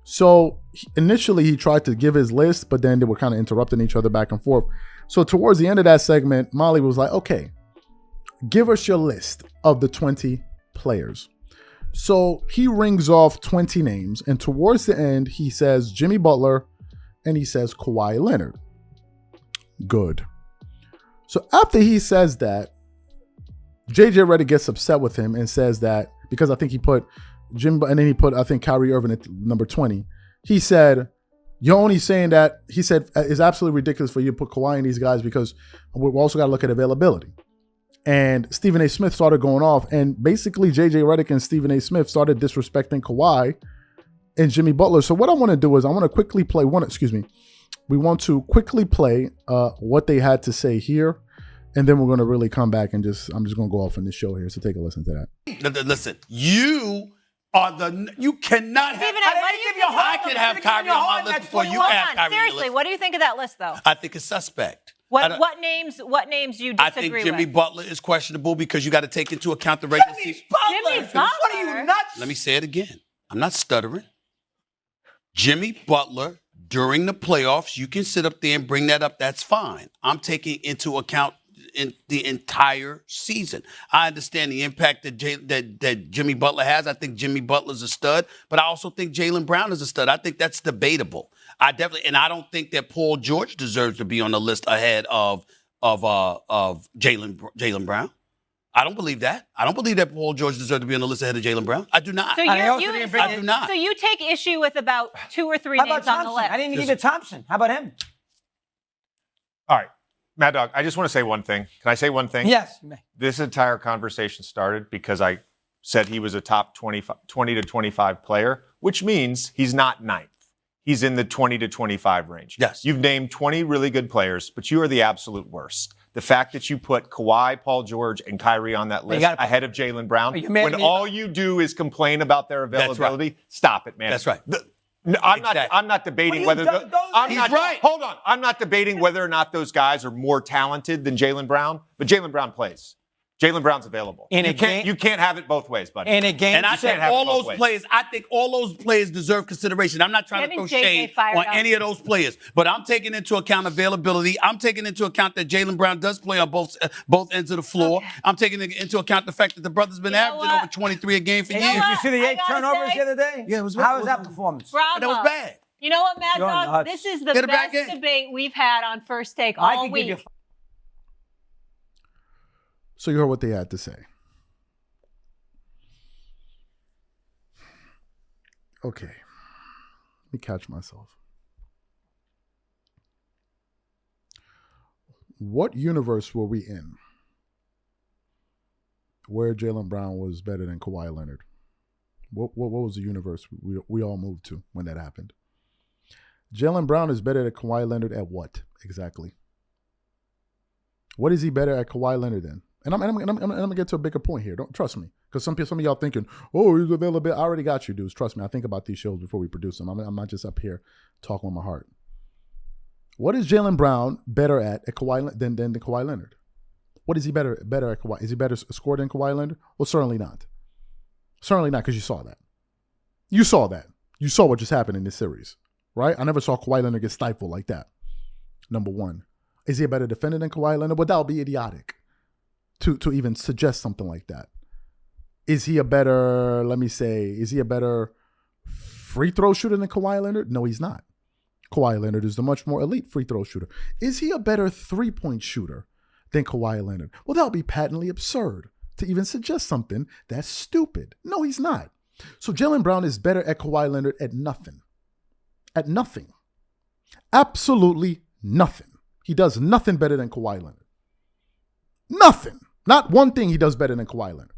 So initially he tried to give his list, but then they were kind of interrupting each other back and forth. So towards the end of that segment, Molly was like, okay, give us your list of the 20 players. So he rings off 20 names, and towards the end, he says Jimmy Butler and he says Kawhi Leonard. Good. So after he says that, JJ Redick gets upset with him and says that, because I think he put Jim, and then he put, I think, Kyrie Irving at number 20. He said, you're only saying that, he said, it's absolutely ridiculous for you to put Kawhi in these guys because we've also got to look at availability. And Stephen A. Smith started going off, and basically JJ Redick and Stephen A. Smith started disrespecting Kawhi and Jimmy Butler. So what I want to do is I want to quickly play we want to quickly play what they had to say here. And then we're going to really come back and I'm just going to go off in this show here. So take a listen to that. Listen, you cannot have. I can have Kyrie on my list before you have Kyrie. Seriously, what do you think of that list, though? I think it's suspect. What names do you disagree with? I think Jimmy Butler is questionable because you got to take into account the regular season. Jimmy Butler? What are you nuts? Let me say it again. I'm not stuttering. Jimmy Butler, during the playoffs, you can sit up there and bring that up. That's fine. I'm taking into account in the entire season. I understand the impact that Jimmy Butler has. I think Jimmy Butler's a stud, but I also think Jaylen Brown is a stud. I think that's debatable. I don't think that Paul George deserves to be on the list ahead of Jaylen Brown. I don't believe that. I don't believe that Paul George deserves to be on the list ahead of Jaylen Brown. I do not. So I do not. So you take issue with about 2 or 3 names on the list. I didn't give you Thompson. How about him? All right. Mad Dog, I just want to say one thing. Can I say one thing? Yes. This entire conversation started because I said he was a top 20 to 25 player, which means he's not ninth. He's in the 20 to 25 range. Yes. You've named 20 really good players, but you are the absolute worst. The fact that you put Kawhi, Paul George, and Kyrie on that list ahead of Jaylen Brown, when all you do is complain about their availability, stop it, man. That's right. I'm not debating whether Hold on. I'm not debating whether or not those guys are more talented than Jaylen Brown, but Jaylen Brown plays. Jaylen Brown's available. You can't have it both ways, buddy. And I think all those players, deserve consideration. I'm not trying to throw shade on any of those players, but I'm taking into account availability. I'm taking into account that Jaylen Brown does play on both ends of the floor. Okay. I'm taking into account the fact that the brother's been averaging over 23 a game for years. Did you see the 8 turnovers the other day? Yeah, how was that performance? Bravo. That was bad. You know what, Mad Dog? This is the best debate we've had on First Take all week. So you heard what they had to say. Okay. Let me catch myself. What universe were we in where Jaylen Brown was better than Kawhi Leonard? What was the universe we all moved to when that happened? Jaylen Brown is better than Kawhi Leonard at what exactly? What is he better at Kawhi Leonard than? And I'm gonna get to a bigger point here. Don't trust me, because some of y'all thinking, oh, he's available. I already got you, dudes. Trust me. I think about these shows before we produce them. I'm not just up here talking with my heart. What is Jaylen Brown better at Kawhi than Kawhi Leonard? What is he better at Kawhi? Is he better scored than Kawhi Leonard? Well, certainly not. Certainly not, because you saw that. You saw that. You saw what just happened in this series, right? I never saw Kawhi Leonard get stifled like that. Number one, is he a better defender than Kawhi Leonard? Well, that would be idiotic to even suggest something like that. Is he a better free throw shooter than Kawhi Leonard? No, he's not. Kawhi Leonard is the much more elite free throw shooter. Is he a better three-point shooter than Kawhi Leonard? Well, that would be patently absurd to even suggest something that's stupid. No, he's not. So Jaylen Brown is better at Kawhi Leonard at nothing. At nothing. Absolutely nothing. He does nothing better than Kawhi Leonard. Nothing. Not one thing he does better than Kawhi Leonard.